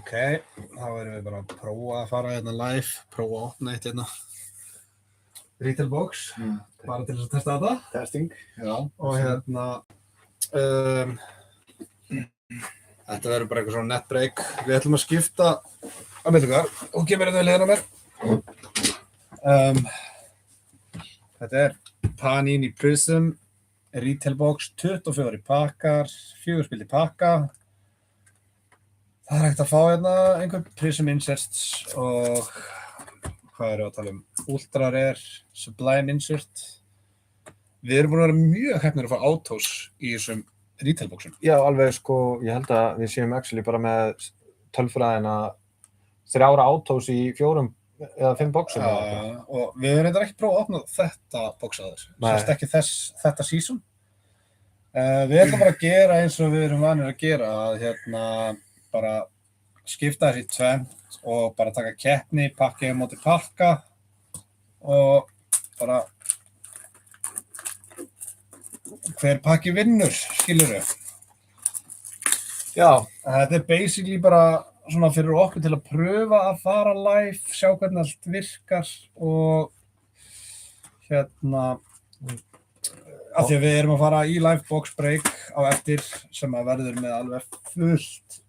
Ok, þá erum við bara að prófa að fara hérna live, prófa að opna eitt hérna retail box, bara til þess að testa þetta. Testing, já. Og hérna, þetta verður bara eitthvað svona net break. Við ætlum að skipta á millingar og kemur hérna við hliðina á mér. Þetta Panini Prism retail box, 24 pakkar, 4 spil í pakka. Það hægt að fá hérna einhver Prism inserts og hvað erum við að tala um? Ultra Rare, Sublime insert. Við erum búin að vera mjög heppnir að fá autos í þessum retail boxum. Já, alveg sko, ég held að við séum actually bara með tölfræðina 3 autos í 4 eða 5 boxum. Já, og við erum reyndar ekki prófað að opna þetta box að þessu. Sérst ekki þetta season. Við ætlum bara að gera eins og við erum vanir að gera, að hérna bara skipta þessi tvennt og bara taka keppni, pakka á móti pakka og bara hver pakki vinnur, skilurðu. Já. Þetta basically bara svona fyrir okkur til að pröfa að fara live, sjá hvernig allt virkar og hérna af því að við erum að fara í live box break á eftir sem að verður með alveg fullt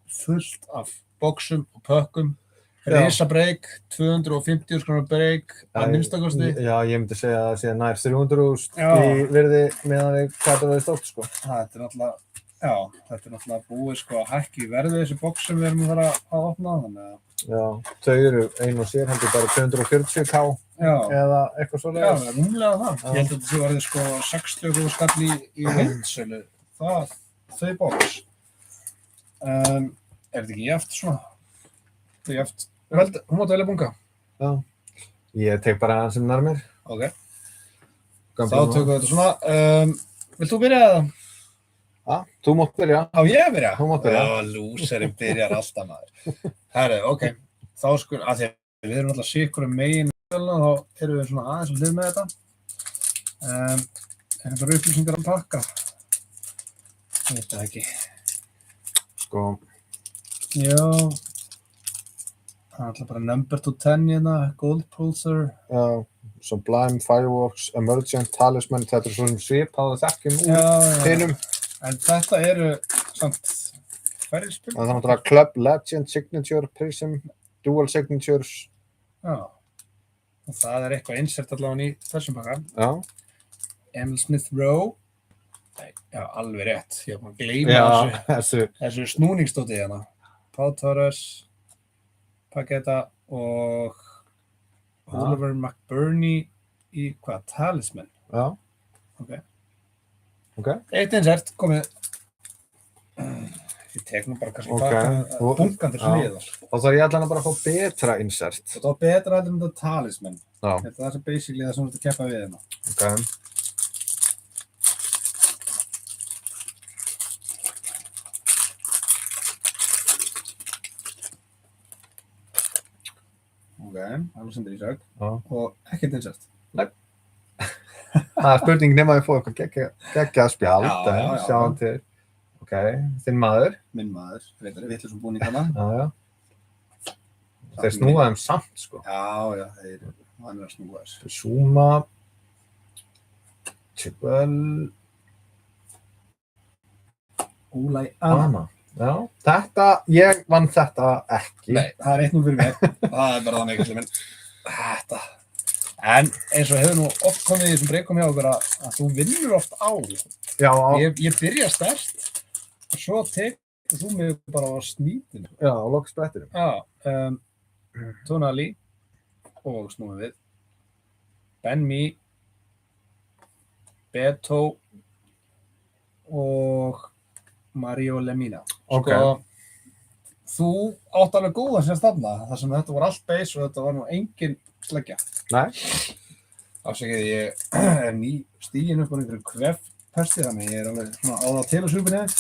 af boxum og pökkum. Risa break, 250 krónur break að minnstakosti. Já, ég myndi segja að það sé nær 300.000 í virði meðan við hvað það verður stórt sko. Þetta náttúrulega búið sko að hækka í verði þessi box sem við erum að fara að opna, þannig að já, þau eru ein og sér heldur bara 240k eða eitthvað svoleiðis. Já, rúmlega það. Ég held að þetta sé verið sko 60.000 skall í heildsölu. Þau box. Þetta ekki jafnt svona? Þetta jafnt. Hún mátt velja bunga. Já. Ég tek bara hann sem nær mér. Ok. Þá tökum við þetta svona. Vilt þú byrja eða? Já, þú mátt byrja. Á ég að byrja? Þú mátt byrja. Já, lúserinn byrjar alltaf maður. Herri, ok. Þá sko, að því að við erum alltaf sikkur megin þá erum við svona aðeins að hlið með þetta. Einhverjar upplýsingar að pakka? Ég veit það ekki. Sko. Já. Það er alltaf bara number to 10 hérna, Gold Pulsar. Já, Sublime, Fireworks, Emergent, Talisman, þetta svona svipaða þekkjum úr hinum. En þetta eru samt hverjir spil? Það er náttúrulega Club, Legend, Signature, Prism, Dual Signatures. Já, og það er eitthvað insert allavega í þessum pakka. Já. Emil Smith Rowe. Nei, já, alveg rétt. Ég var búin að gleyma þessu snúningsdóti hérna. Pau Torres, Paqueta og Oliver McBurney í hvað? Talisman? Já. Ok. Eitt insert, komið. Ég tek nú bara kannski bunkan til hliðar. Þá þarf ég allan að bara fá betra insert. Það var betra heldur en þetta Talisman. Já. Þetta er basically það sem þú ert að keppa við hérna. Ok. Alveg sendir í sög og ekkert insert. Nei. Það er spurning nema að við fóðum eitthvað geggjað spjald, sjáum til. Ok, þinn maður. Minn maður, reyndar vitlausum búning hana. Já. Þeir snúa þeim samt, sko. Já, hann er að snúa þessu. Zuma. Chibel. Ulai Ana. Já, ég vann þetta ekki. Nei, það er 1-0 fyrir mig. Það er bara þannig, minn. Þetta. En eins og hefur nú oft komið í þessum breikum hjá okkur að þú vinnur oft á. Já. Ég byrja sterkt og svo tekur þú mig bara á snýtinu. Já, á loksbrettinum. Já, Tonali og snúum við. Ben Mee, Beto og Mario Lemina. Ok. Þú átt alveg góða sem stafna, þar sem þetta var allt base og þetta var nú engin sleggja. Nei. Afsakið, ég er ný stíginn upp á einhverju kvefpesti, þannig ég er alveg svona á það til að súpa niður.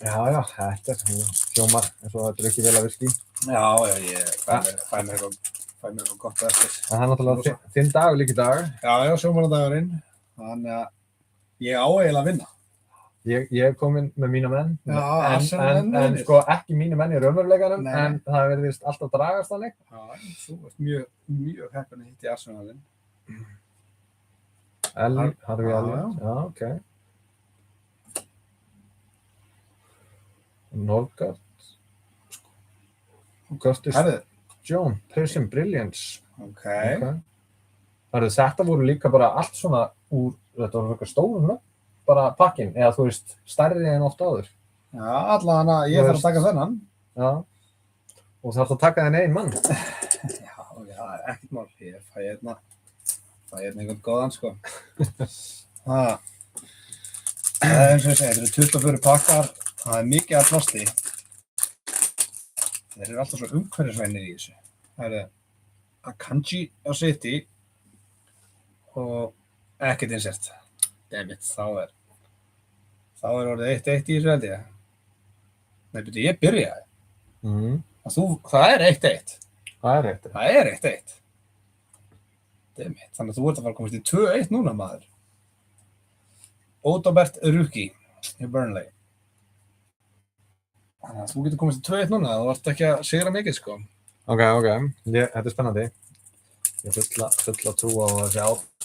Já, þetta hljómar eins og þetta er ekki vel að virki. Já, ég fæ mér eitthvað gott eftir. Það er náttúrulega þinn dagur líka í dag. Já, sjómannadagurinn, þannig að ég á eiginlega að vinna. Ég er kominn með mína menn, Já, en Arsenal-mennirnir. sko ekki mínu menn í raunveruleikanum, Nei. en það virðist alltaf dragast þannig. Já, þú ert mjög heppin að hitta í Arsenalinn. Harfi Já, Elliot, já, ok. Norgard, Curtis Herðu, John, Prism Brilliance. ok. Þetta voru líka bara allt svona úr, þetta voru eitthvað stórum nöfn, bara pakkinn, eða þú veist, stærri en oft áður. Já, allavega ég þarf að taka þennan. Já. Og þarf að taka þenn einn mann. Já, ekkert mál. Ég fæ hérna einhvern góðan, sko. Það er eins og ég segi, þetta eru 24 pakkar, það er mikið af plasti. Þeir eru alltaf svo umhverfisvænir í þessu. Það eru Akanji á City og ekkert insert. Dammit, þá er orðið 1-1 í þessu held ég. Nei, byrju, ég byrjaði. Það er 1-1. Það er eitt. Það er 1-1. Dammit, þannig að þú ert að fara að komast í 2-1 núna, maður. Odobert Rúki í Burnley. Þannig að þú getur komast í 2-1 núna, þú ert ekki að sigra mikið, sko. Ok, þetta er spennandi. Ég fulla trú á þessi átt.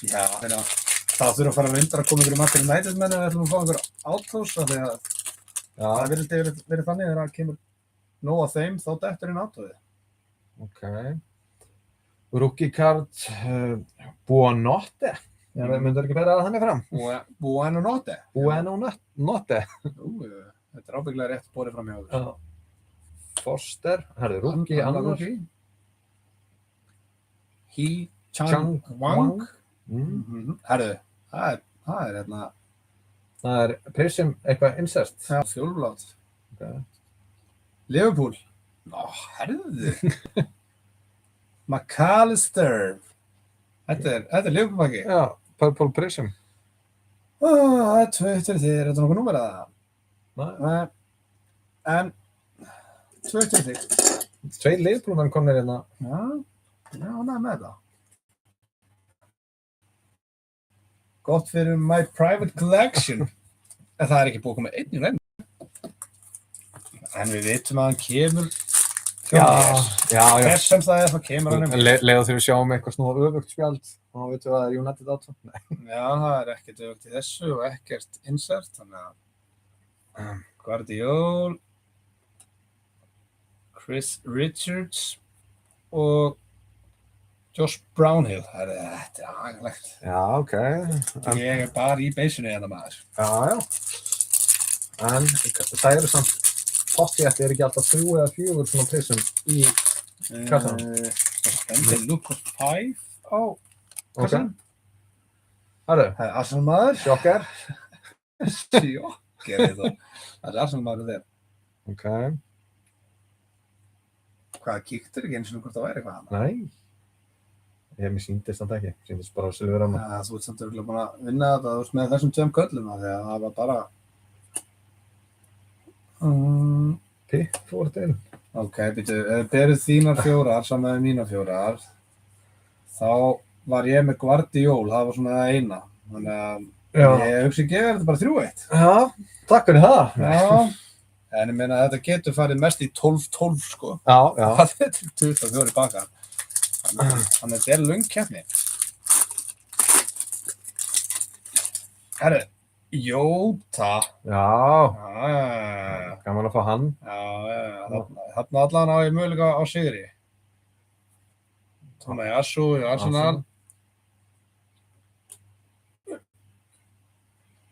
Já, þannig að það þurfa að fara að reyndar að koma ykkur Manchester United menn eða ætlum að fá ykkur áttós af því að það virðist verið þannig þegar það kemur nóg af þeim þá dettur inn áttóðið. Ok. Rookie card, Buonanotte. Já, myndur ekki bera það þannig fram? Buonanotte. Buonanotte. Þetta er ábyggilega rétt borið fram hjá þér. Foster, rookie annar. Hee Chang-wang. Herðu, það er hérna. Það er Prism eitthvað insert. Já, fjólublátt. Okay. Liverpool. Herðu. McAllister. Þetta er Liverpool-pakki. Já, Purple Prism. Það er 2-3, er þetta nokkuð númer að það? Nei. En 2-3. 2 Liverpool-menn komnir hérna. Já, hann er með það. Gott fyrir my private collection. En það er ekki búið að koma einn í raun. En við vitum að hann kemur. Já. Hvers sem það er, þá kemur hann. Leiða þegar við sjáum eitthvað svona öfugt spjald, þá veitum við að það er United áttu. Já, það er ekkert öfugt í þessu og ekkert insert. Þannig að Guardiol, Chris Richards og Josh Brownhill, þetta er agalegt. Já, ok. Ég er bara í beisinu hérna maður. Já. En það eru samt pottjætti, ekki alltaf 3 eða 4 svona Prism í kassanum. Það stendur Lucas 5 á kassanum. Það er Arsenal maður. Sjokker. Sjokker þetta. Það er Arsenal maður þér. Ok. Hvað, kíktur ekki eins og hvort það væri eitthvað annað? Nei. Mér sýndist þetta ekki, sýndist bara silfur á mig. Já, þú ert samt örugglega búin að vinna þetta, þú ert með þessum 2 köllum þegar það var bara... Pickford inn. Ok, býtu, ef þið berið þínar 4 saman með mínar 4, þá var ég með Guardiol, það var svona það eina. Þannig að ég hugsi ekki þetta bara 3-1. Já, takk fyrir það. Já, en ég meina að þetta getur farið mest í 12-12, sko. Já. Það er 24 bakar. Þannig að þetta er löng keppni. Herru, Jóta. Já. Gaman að fá hann. Já. Þarna allan á ég möguleika á sigri. Tomiyasu í Arsenal.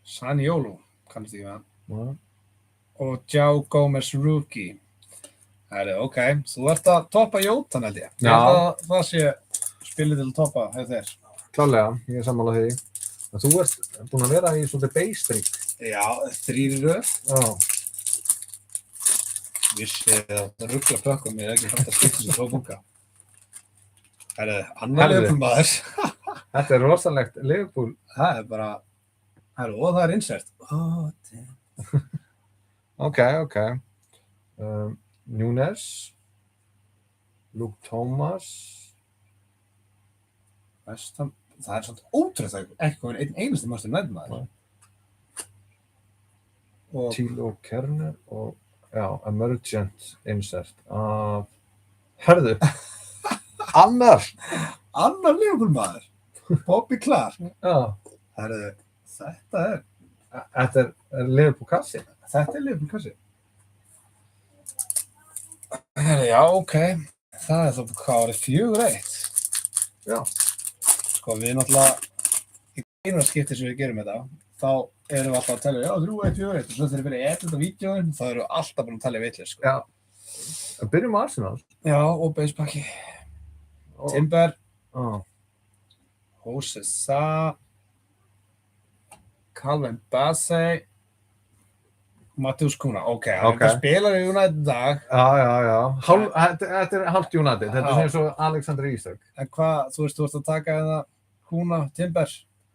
Zaniolo, kannast ekki með hann. Og João Gomes Rookie. Ok, þú ert að toppa Jótan held ég. Já. Ég held að það sé spilið til að toppa hjá þér. Klárlega, ég er sammála því. En þú ert búinn að vera í svolítið base-strík. Já, 3 í röð. Já. Vissi að það ruggla pökkum, ég ekki fætt að skipta sem svo funka. Annar Liverpool maður. Þetta er rosalegt Liverpool. Það er bara, og það er insert. Ok. Núnes, Luke Thomas. það er svona ótrúlega það ekki komin einn einasti Manchester United maður. Og Tilo Kerner og, já, Emergent Insert af, herðu, annar, Liverpool maður, Bobby Clark. já, Herðu, þetta þetta er Liverpool kassi. er Liverpool kassi. Herðu, já, ok. Það er þá hvað árið 4-1. Já, Sko, við náttúrulega, í einu skipti sem við gerum þetta, þá erum við alltaf að telja, já, 3-1, 4-1, og svo þegar við fyrir edit á vídeóin, þá erum við alltaf búin að telja vitlaust, sko. já. Byrjum á Arsenal. Já, og beispakki. Og- Timber, Já, Jose Sa, Calvin Bassey, Matheus Cunha. Ok, Ok. hann spilar í United í dag, já. Þetta er halvt United. Þetta er sem svo Alexander Isak. en hvað, þú ert að taka þetta Cunha, Timber,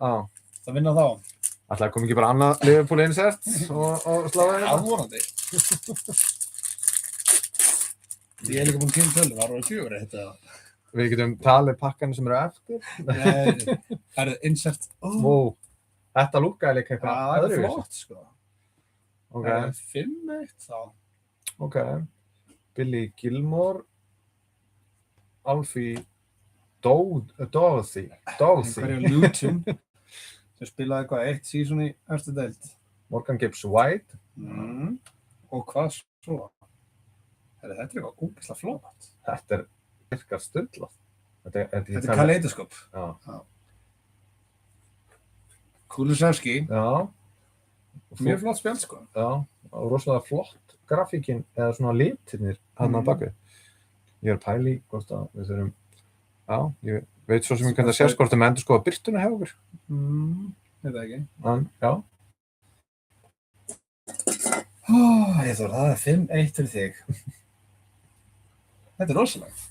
Já. það vinna þá. Ætlaði kom ekki bara annað Liverpool insert og slá það Já, vonandi. Ég er líka búin að kynna tölum, það var 4-1 eða. Við getum talið pakkanir sem eru eftir. Nei, það er insert. Ó, þetta lúkkaði líka Já, eitthvað það er öðruvísi. flott, sko. Ok, Það er 5-1 þá. ok. Billy Gilmore, Alfie Dorothy, Einhverju Luton sem spilaði eitthvað 1 season í eftir deild. Morgan Gibbs White. Og hvað svo? Þetta er eitthvað ógeðslega flott. Þetta er virkar stundlað. Þetta er kaleidoskop. Já. Kulusevski, Já. mjög flott spjald, sko. Já, og rosalega flott grafíkin eða svona litirnir hann á bakvið. Ég er að pæla í hvort að við þurfum, já, ég veit svo sem ég kannt að sér hvort að með endur skoða byrtuna hjá okkur. Veit það ekki. En, já, Eyþór, það er 5-1 fyrir þig. Þetta er rosalega.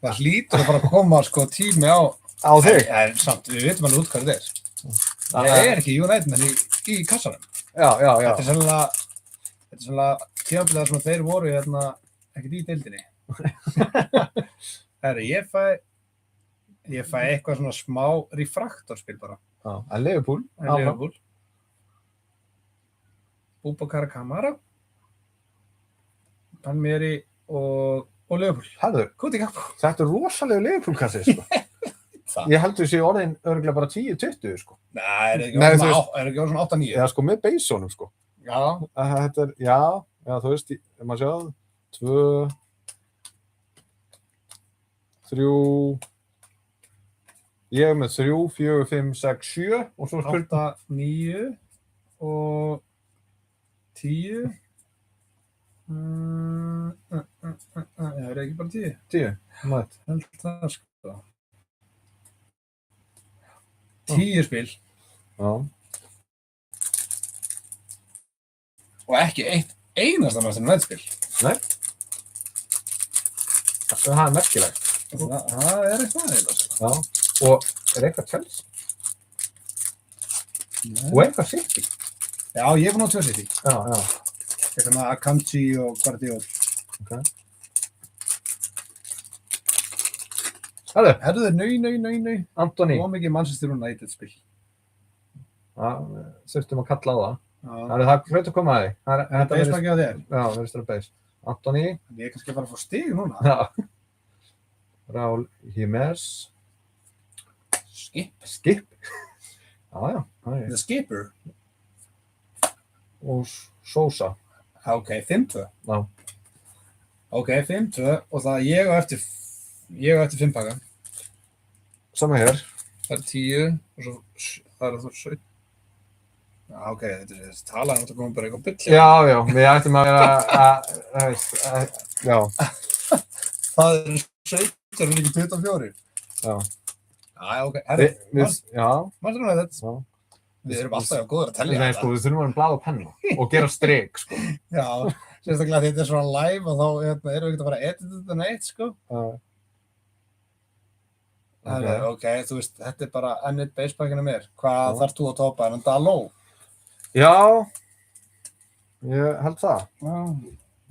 Það hlýtur að fara að koma, sko, tími á... á þig. En samt, við veitum alveg út hvað þetta er. Ég er ekki United menn í kassanum. Já. Þetta er sennilega tímabilið sem þeir voru hérna ekkert í deildinni. Ég fæ eitthvað svona smá refraktorspil bara. Já, en Liverpool. En Liverpool. Boubacar Kamara, Palmieri og Liverpool. Herðu, Koti Gakpo. þetta er rosalega Liverpool-kassi, sko. Ég heldur þessi orðin örgulega bara 10-20, sko. Nei, er Nei, ekki þú orðin svona 8-9? Eða sko með beisónum, sko. Já. Þetta er, já, þú veist, ef maður sjá 2, 3, ég er með 3, 4, 5, 6, 7 og svo 8, 9 og 10. Það er ekki bara 10. 10, mætt. Held það, sko. 10 spil Já. og ekki eitt einasta Manchester United spil. Nei. Það er merkilegt. Það er eitthvað aðeins. Já. Og er eitthvað Chelsea? Og eitthvað City? Já, ég er búinn á 2 City. Já. Eitthvað með Akanji og Guardiol. Ok. Herðu, Nei. Antoni. Og mikið Manchester United spil. Já, þurftum að kalla á það. Já. Það hlaut að koma að því. Þetta er beispakki á þér. Já, verðist það beis. Antoni. Ég er kannski að fara að fá stig núna. Já. Raúl Jiménez. Skip. Já. The Skipper. Og Sosa. Ok, 5-2. Já. Ok, 5-2 og það ég á eftir 5 pakka. Sama hér. Það er 10 og svo það er það 17. Já, ok, þetta er talað að koma bara eitthvað byll. Já, við ættum að vera já. Það er 17 og líka 24. Já. Já, ok. Herri, Já. Manchester United. Já. Við erum alltaf góður að telja Nei, sko, við þurfum að vera blað og penna og gera strik, sko. Já, sérstaklega þetta er svona live og þá erum við ekkert að fara að edita þetta neitt, sko. Ok, þú veist, þetta er bara ennið beispakkinu mér. Hvað þarf þú að topa? En Daló? Já, ég held það. Já,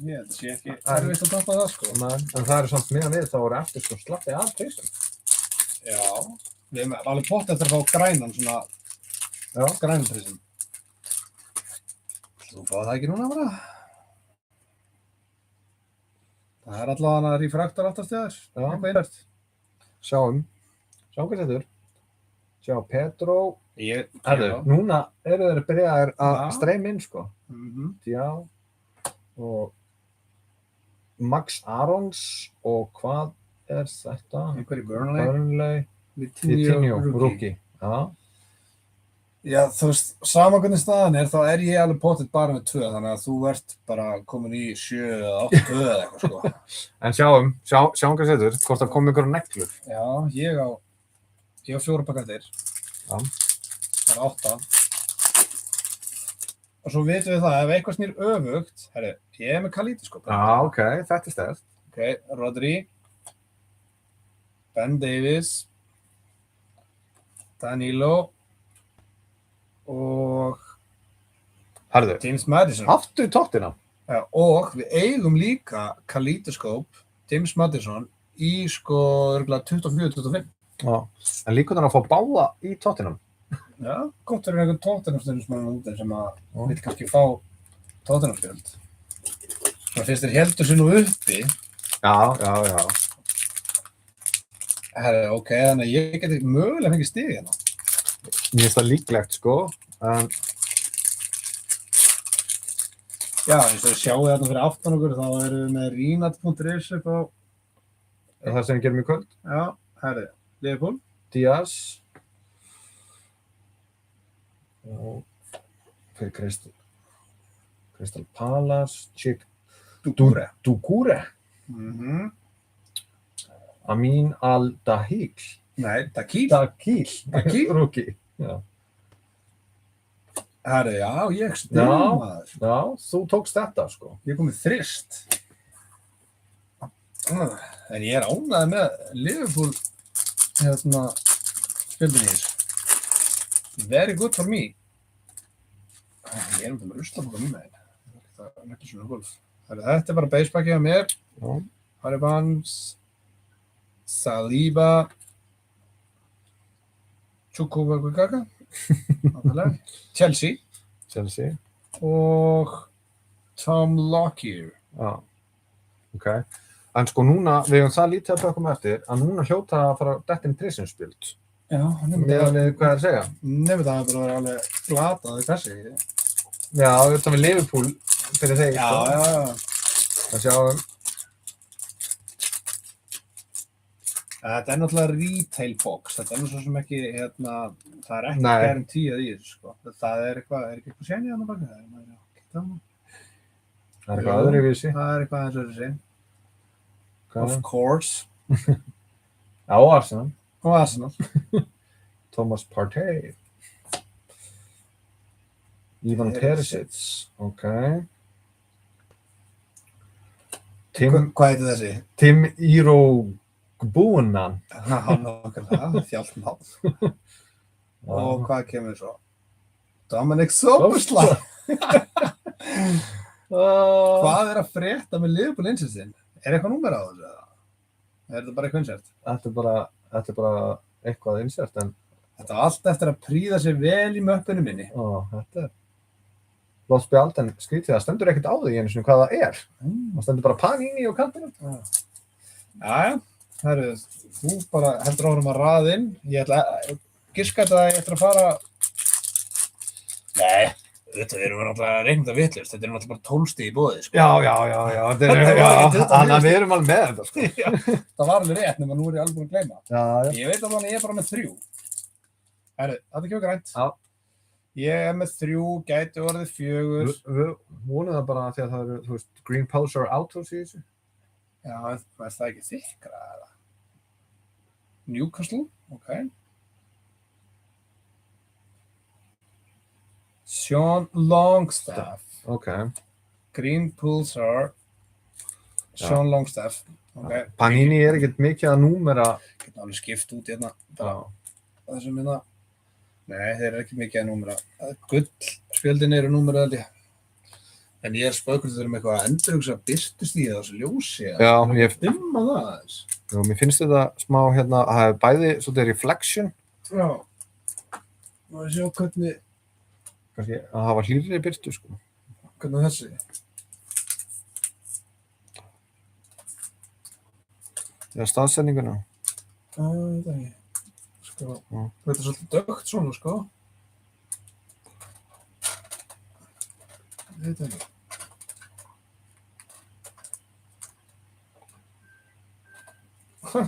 ég held að sé ekki erfitt að topa það, sko. En það eru samt meðan við þá voru eftir sko slappi af prísum. Já, Við erum alveg pott eftir að fá grænan, svona Já. grænan prism. Þú fáið það ekki núna bara? Það er allavega refraktor aftast í þér. Já. Eitthvað einhvert. Sjáum hvað þetta er. Sjá, Pedro. Herðu, Núna eru þeir byrjaðir að Já. streyma inn, sko. Já. Og Max Arons og hvað er þetta? einhver í Burnley. Burnley. Vitinho, Rookie. Já. Já, þú veist, sama hvernig staðan er, þá er ég alveg pottet bara með 2, þannig að þú ert bara komin í 7 eða 8 eða eitthvað, sko. En sjáum hvað þetta er, hvort það kom ykkur neglur. Já, ég á 4 pakka eftir. Já. Það er 8. Og svo vitum við það, ef eitthvað snýr öfugt, herri, ég er með kalítoskóp. Já, ok, þetta er stærst. Ok, Rodri, Ben Davies, Danilo og Herðu, James Maddison. aftur í tóttina. Ja, og við eigum líka kalítoskóp, James Maddison, í sko örugglega 24-25. Já. En líka þannig að fá báða í tóttinam. Já, gott fyrir einhvern Tottenham-stundismann úti sem að vill kannski fá Tottenham-spjöld. Það finnst þér heldur sér nú uppi. Já. Herri, ok, þannig að ég geti mögulega fengið stig hérna. Mér finnst það líklegt, sko. En Já, eins og við sjáum þarna fyrir aftan okkur, þá erum við með Rinat.is upp á, það sem við gerum í kvöld. já, herri, Liverpool. Díaz. Og fyrir Crystal Palace. Doucouré. Amin Al-Dahil. Nei, Dakil. Dakil. Rookie. Já. Herri, já, ég stig Já. maður. Já, þú tókst þetta, sko. Ég kom með þrist. En ég er ánægður með Liverpool spjöldin í þessu. Very good for me. Ég er með ruslabóka mín með þetta. Það er ekki svona golf. Þetta er bara basebacki á mér. Já. Harry Barnes, Saliba, Chukwuemeka, Chelsea og Tom Lockyer. Já. Ok. En sko núna, við höfum það lítið að tökum eftir, að núna hljóta að fara dett inn prisonspjöld. Já, Með hvað er að segja? nefnir það bara að vera alveg glataði kassi. Já, þetta með Liverpool fyrir þeir. Já. Það sjáum. Þetta er náttúrulega retail box. Þetta er nú svo sem ekki, það er ekki Nei. garantíað í þessu, sko. Það er eitthvað, er ekki eitthvað séni þarna baka? Það er eitthvað öðruvísi. Það er eitthvað aðeins öðru séni. Hvað? Of course. Já, Arsenal. Og Arsenal. Thomas Partey. Ivan Perisic. Ok. Hvað heitir þessi? Tim Irogbúnan. Hann okkar það, þjált nátt. Og hvað kemur svo? Dominic Soboslai. Hvað er að frétta með Liverpool insistinn? Er eitthvað númer á þessu eða? Er þetta bara eitthvað insert? Þetta er bara eitthvað insert, en Þetta er allt eftir að príða sér vel í möppinu minni. þetta er Lost spjald, en skrítið, það stendur ekkert á því einu sinni hvað það er. Það stendur bara Panini á kantinum. Jæja, herru, þú bara heldur áfram að raða inn. Ég ætla að giska þetta að ég ætla að fara... Nei, þetta erum við náttúrulega reynda vitlaust. Þetta er náttúrulega bara 12 stig í boði, sko. Já. Þannig að við erum alveg með þetta, sko. Já, það var alveg rétt, nema nú er ég alveg búin að gleyma. Já. Ég veit alveg að ég er bara með 3. Herru, þetta kemur grænt. Já. Ég er með 3, gæti orðið 4. Við vonum það bara því að það eru, þú veist, Green Pulsar Autos í þessu. Já, er það ekki þykkra eða? Newcastle, ok. Sean Longstaff, Ok. Green Pulsar, Sean Longstaff, ok. Panini er ekkert mikið að númera. Getum alveg skipt út hérna, Já. þessum hérna. Nei, þeir eru ekki mikið að númera. Gull spjöldin eru númerað held ég. En ég spökur þegar eitthvað að endurhugsa birtust í þessu ljósi. Já, ég dimma það aðeins. Jú, mér finnst þetta smá hérna, að það er bæði svolítið reflection. Já. Má ég sjá hvernig... Kannski að hafa hlýrri birtu, sko. Hvernig þessi? Já, staðsendinguna. Það er ekki. Sko, Já. þetta er svolítið dögt svona, sko. Ég veit ekki.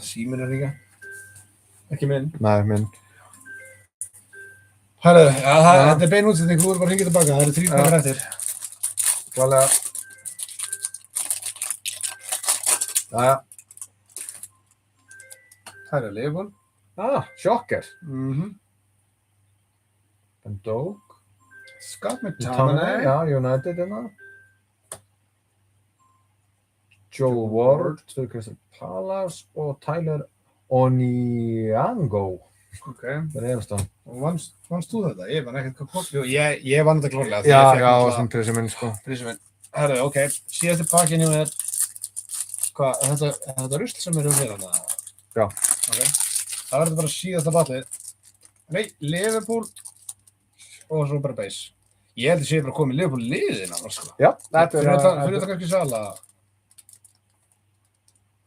Síminn er ekki minn. Nei, minn. Herru, þetta er bein útsetning, þú er bara að hringja tilbaka, það eru 3 pakkar eftir. Klálega. Jæja. Herru, Liverpool. Shocker. Ben Doak. Scott McTominay. Já, United hérna. Joe Ward fyrir Crystal Palace og Tyler Onyango. Ok. Það er einastan. Og vannst þú þetta? Ég vann ekkert hvað kom. Jú, ég vann þetta klárlega. Já, sem prísi minn, sko. Prísi minn. Herru, ok. Síðasti pakkin hjá mér. Hvað, er þetta rusl sem eru hér hana? Já. Ok. Það verður bara síðasta ballið. Nei, Liverpool og svo bara base. Ég held að sé bara komið Liverpool liðin annars, sko. Já, þetta Fyrir þetta kannski Sala.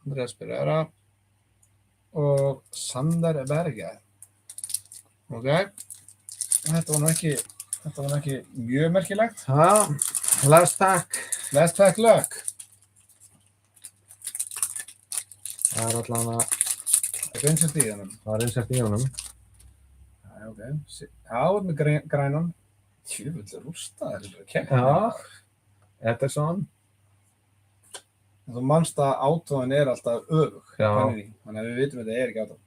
Andreas Pereira og Sander Berge. Ok. Þetta var nú ekki mjög merkilegt. Já, last pack. Last pack luck. Það er allan að... Það er einsett í hennum. Það er einsett í honum. Já, ok. Já, með grænan. Tjöfull rústaðir þessari keppni. Já. Ederson. En þú manst að átóðan er alltaf öfug. Já. Þannig að við vitum að þetta er ekki átóðan.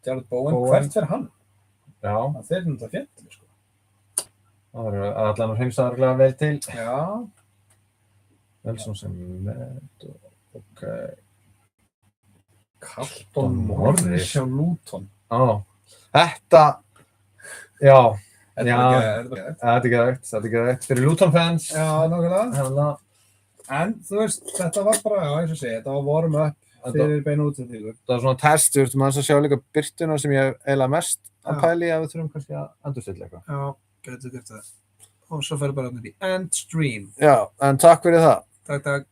Jared Bowen, Bowen. hvert fer hann? Já. Það fer náttúrulega fjallir, sko. Það er allan að heimsaðarlega vel til. Já. Nelson sem með... Ok. Carlton Morris hjá Luton. Þetta... Já. Þetta Já. er bara geðvægt. Þetta er geðvægt. Fyrir Luton fans. Já, nákvæmlega. Hérna. En þú veist, þetta var bara, já, eins og segja, þetta var warm up fyrir beina útsendingu. Það var svona test, þú veist, maður að sjá líka birtuna sem ég hef eiginlega mest að Já. pæli að við þurfum kannski að endurstilla eitthvað. Já, getur gert það. Og svo ferðu bara upp í end stream. Já, en takk fyrir það. Takk.